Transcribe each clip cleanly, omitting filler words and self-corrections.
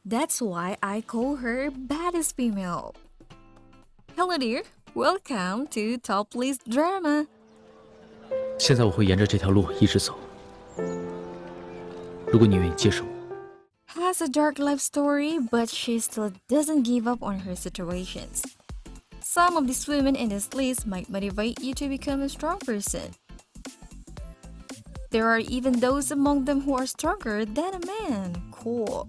That's why I call her baddest female. Hello dear, welcome to Top List Drama. 现在我会沿着这条路一直走。如果你愿意接受我。 Has a dark life story, but she still doesn't give up on her situations. Some of these women in this list might motivate you to become a strong person. There are even those among them who are stronger than a man. Cool.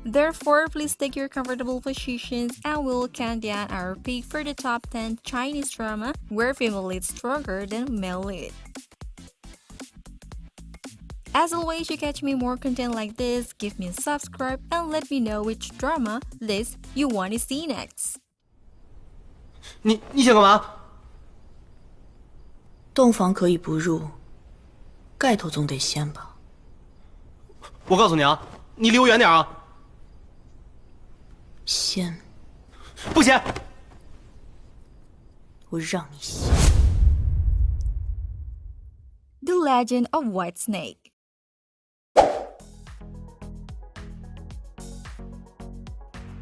Therefore, please take your comfortable positions and we'll count down our pick for the top 10 Chinese drama where female lead stronger than male lead. As always, you catch me more content like this, give me a subscribe and let me know which drama list you want to see next. 你想干嘛？洞房可以不入，盖头总得掀吧。我告诉你啊，你离我远点啊！掀，不掀！我让你掀。The Legend of White Snake.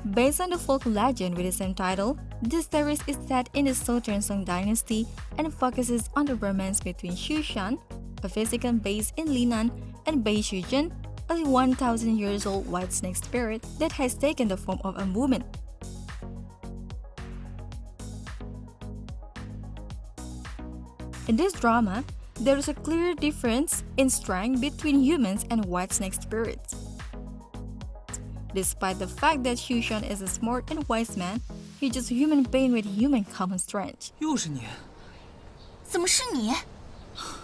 Based on the folk legend with the same title, this series is set in the Southern Song Dynasty and focuses on the romance between Xu Shan, a physical based in Linan, and Bai Shujun, a 1,000 years old white snake spirit that has taken the form of a woman. In this drama, there is a clear difference in strength between humans and white snake spirits. Despite the fact that Xu Shan is a smart and wise man, he's just a human being with human common strength. 又是你，怎么是你？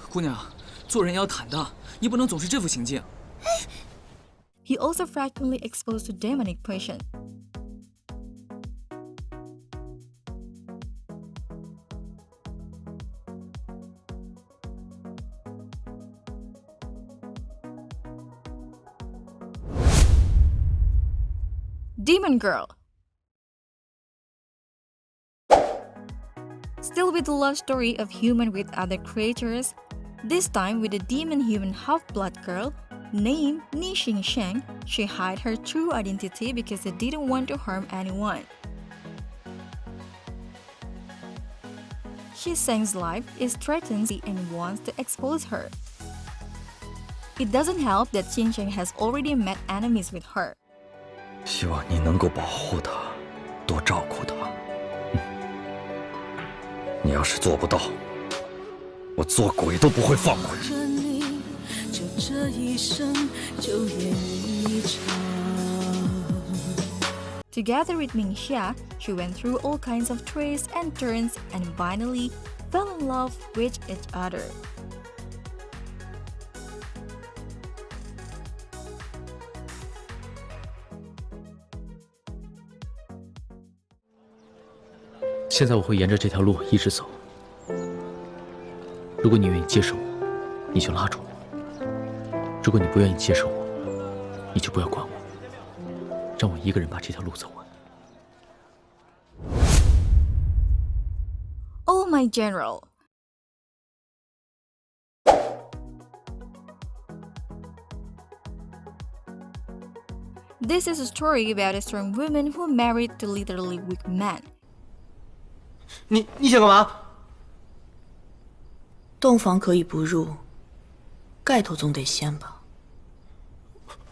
姑娘，做人要坦荡，你不能总是这副行径。He also frequently exposed to demonic poison. Demon Girl. Still with the love story of human with other creatures, this time with a demon-human half-blood girl named Ni Xingsheng. She hid her true identity because they didn't want to harm anyone. Xingsheng's life is threatened and wants to expose her. It doesn't help that Xingsheng has already met enemies with her. 希望你能够保护她，多照顾她。你要是做不到，我做鬼都不会放过你。就这一生，就演一场。 Together with Mingxia, she went through all kinds of twists and turns and finally fell in love with each other. "现在我会沿着这条路一直走。如果你愿意接受我，你就拉住我；如果你不愿意接受我，你就不要管我，让我一个人把这条路走完。" Oh my general. This is a story about a strong woman who married to literally weak men. 你想干嘛？洞房可以不入，盖头总得掀吧。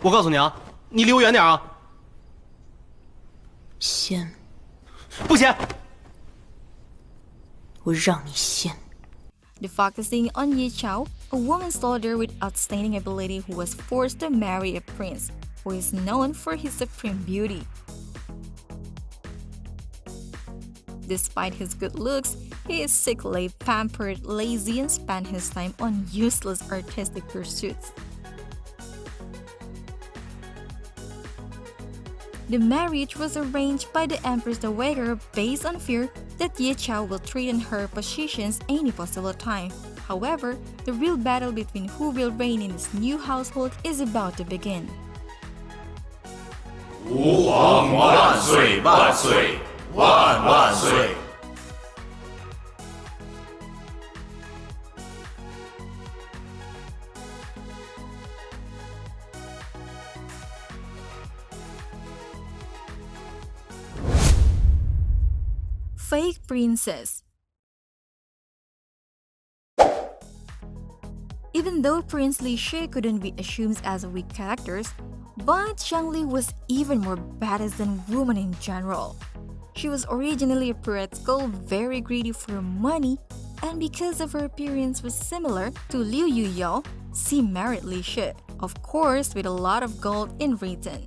我告诉你啊，你离我远点啊！掀，不掀！我让你掀。 The focusing on Ye Chao, a woman soldier with outstanding ability who was forced to marry a prince who is known for his supreme beauty. Despite his good looks, he is sickly, pampered, lazy, and spent his time on useless artistic pursuits. The marriage was arranged by the Empress Dowager based on fear that Ye Chao will threaten her positions any possible time. However, the real battle between who will reign in this new household is about to begin. 吾皇万岁万岁万万岁！ Fake princess. Even though Prince Li Shi couldn't be assumed as weak characters, but Xiangli was even more badass than women in general. She was originally a pirate girl, very greedy for money, and because of her appearance was similar to Liu Yao, she married Li Shi, of course with a lot of gold in return.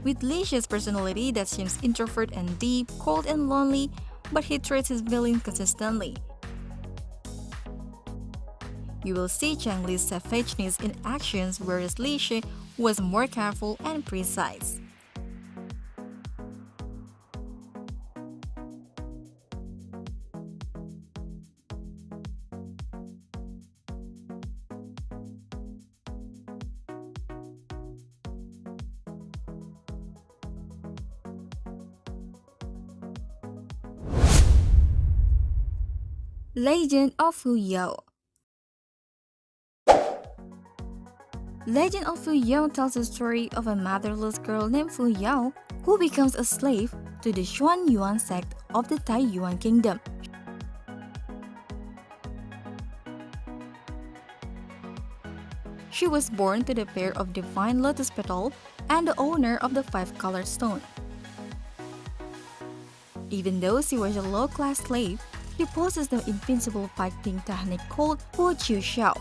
With Li Shi's personality that seems introvert and deep, cold and lonely, but he treats his villain consistently. You will see Xiangli's savageness in actions, whereas Li Shi was more careful and precise. Legend of Fu Yao. Legend of Fu Yao tells the story of a motherless girl named Fu Yao who becomes a slave to the Xuan Yuan sect of the Taiyuan kingdom. She was born to the pair of divine lotus petal and the owner of the five-colored stone. Even though she was a low-class slave, she possessed the invincible fighting technique called Fu Yao,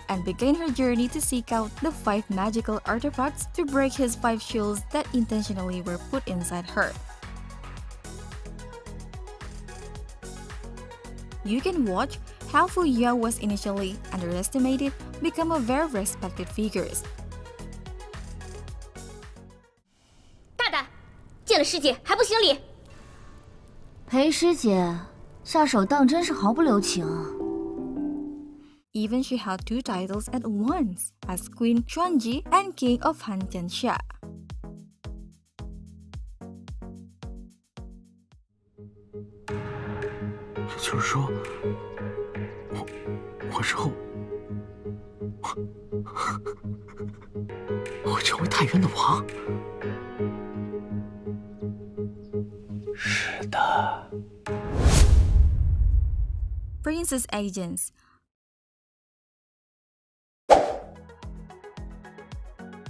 and began her journey to seek out the 5 magical artifacts to break his 5 shields that intentionally were put inside her. You can watch how Fu Yao was initially underestimated, become a very respected figure. 大大，见了师姐还不行礼？裴师姐下手当真是毫不留情啊。 Even she had 2 titles at once, as Queen Xuanji and King of Han Tianxia. 也就是说，我之后会成为太原的王。是的。Princess Agents.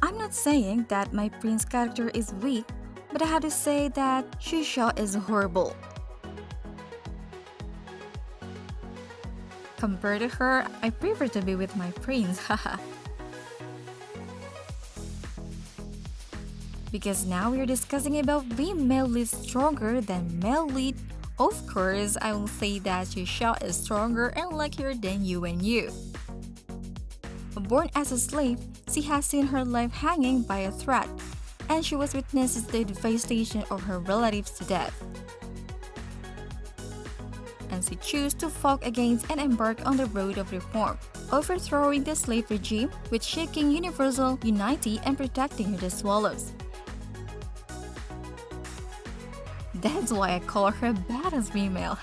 I'm not saying that my prince character is weak, but I have to say that Fu Yao is horrible. Compared to her, I prefer to be with my prince, haha. Because now we're discussing about being male lead stronger than male lead. Of course, I will say that Fu Yao is stronger and luckier than you and you. Born as a slave, she has seen her life hanging by a thread, and she was witness to the devastation of her relatives to death. And she chose to fought against and embark on the road of reform, overthrowing the slave regime with shaking universal unity and protecting the swallows. That's why I call her a badass female.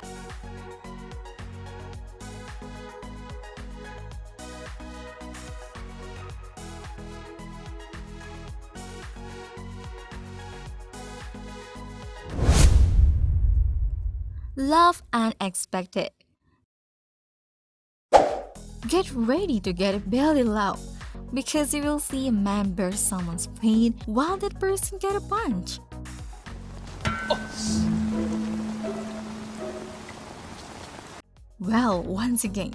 Love unexpected. Get ready to get a belly laugh, because you will see a man bear someone's pain while that person get a punch. Well, once again,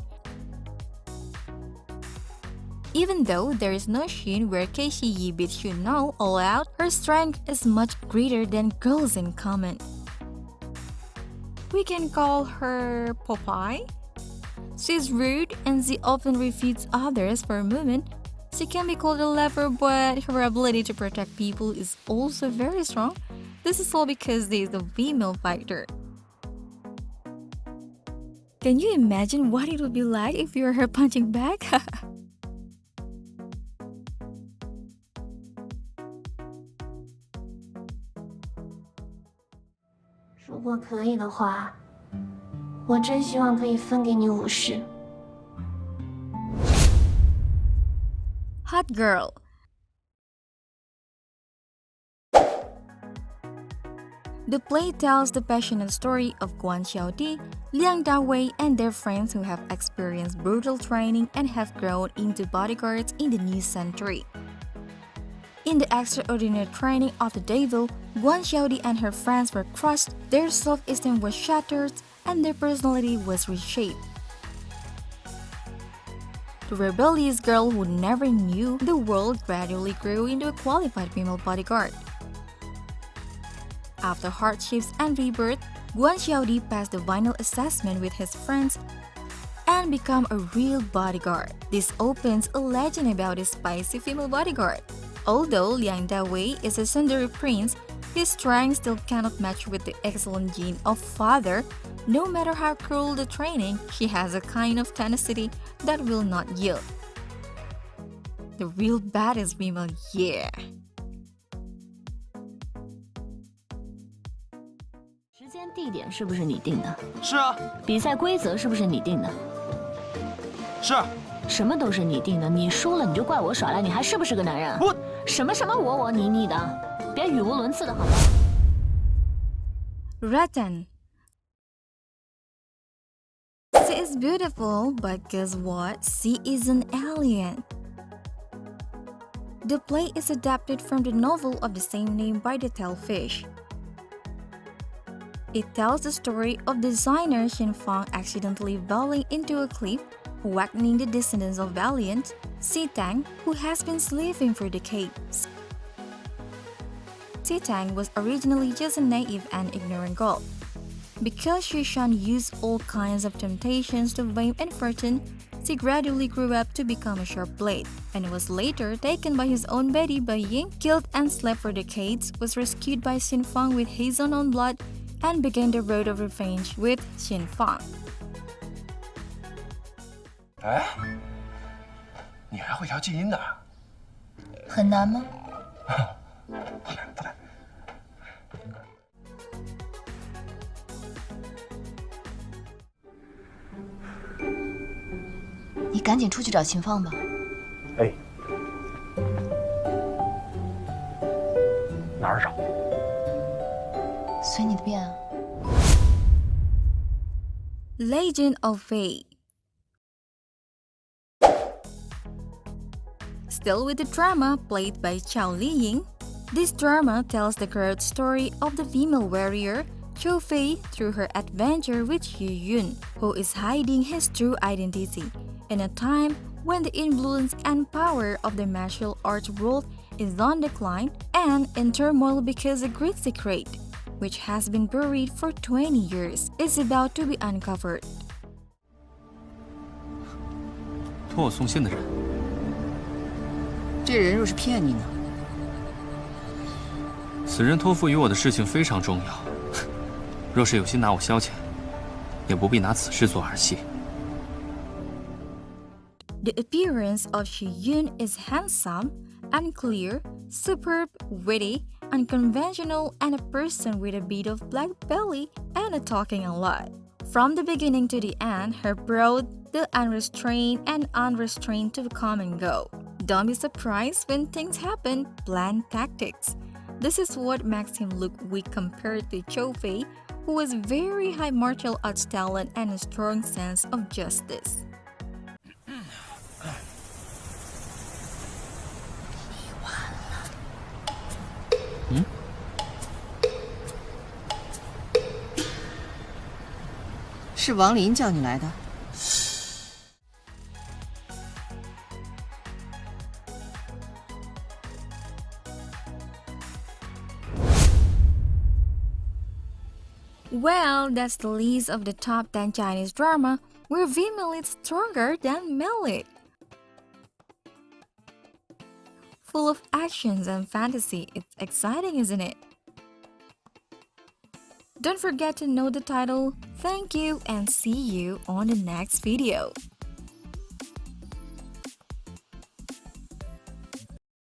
even though there is no scene where Keishi Yi beats Yunao all out, her strength is much greater than girls in common. We can call her Popeye. She's rude and she often refutes others for a moment. She can be called a leper, but her ability to protect people is also very strong. This is all because she is a female fighter. Can you imagine what it would be like if you were her punching bag? 如果可以的话，我真希望可以分给你武士。Hot girl. The play tells the passionate story of Guan Xiaodi, Liang Dawei, and their friends who have experienced brutal training and have grown into bodyguards in the new century. In the extraordinary training of the devil, Guan Xiaodi and her friends were crushed, their self-esteem was shattered, and their personality was reshaped. The rebellious girl who never knew the world gradually grew into a qualified female bodyguard. After hardships and rebirth, Guan Xiaodi passed the final assessment with his friends and become a real bodyguard. This opens a legend about a spicy female bodyguard. Although Liang Dawei is a Sundari prince, his strength still cannot match with the excellent gene of father. No matter how cruel the training, she has a kind of tenacity that will not yield. The real baddest female, yeah! 时间地点是不是你定的？是啊。比赛规则是不是你定的？是。什么都是你定的，你输了你就怪我耍赖，你还是不是个男人？我什么我你的，别语无伦次的好吗 Rattan. She is beautiful, but guess what? She is an alien. The play is adapted from the novel of the same name by the Tellfish. It tells the story of designer Xin Fang accidentally falling into a cliff, awakening the descendants of valiant Si Tang, who has been slaving for decades. Si Tang was originally just a naive and ignorant girl. Because Shushan used all kinds of temptations to fame and fortune, she gradually grew up to become a sharp blade, and was later taken by his own Betty Bai Ying, killed and slept for decades, was rescued by Xin Fang with his own blood, and began the road of revenge with Xin Fang. 哎，你还会调静音呢？很难吗？不难。你赶紧出去找秦放吧。哎，哪儿找？随你的便啊。Legend of Fate. Still with the drama played by Chao Liying, this drama tells the correct story of the female warrior Chou Fei through her adventure with Xu Yun, who is hiding his true identity in a time when the influence and power of the martial arts world is on decline and in turmoil because a great secret, which has been buried for 20 years, is about to be uncovered. 托我送信的人，这人若是骗你呢？此人托付于我的事情非常重要，若是有心拿我消遣，也不必拿此事做儿戏。 The appearance of Xu Yun is handsome, unclear, superb, witty, unconventional, and a person with a bit of black belly and a talking a lot. From the beginning to the end, her broad, the unrestrained and unrestrained to come and go. Don't be surprised when things happen, plan tactics. This is what makes him look weak compared to Chou Fei, who has very high martial arts talent and a strong sense of justice. 是王林叫你来的。Well, that's the list of the top 10 Chinese drama where female is stronger than male lead. Full of actions and fantasy, it's exciting, isn't it? Don't forget to know the title. Thank you and see you on the next video.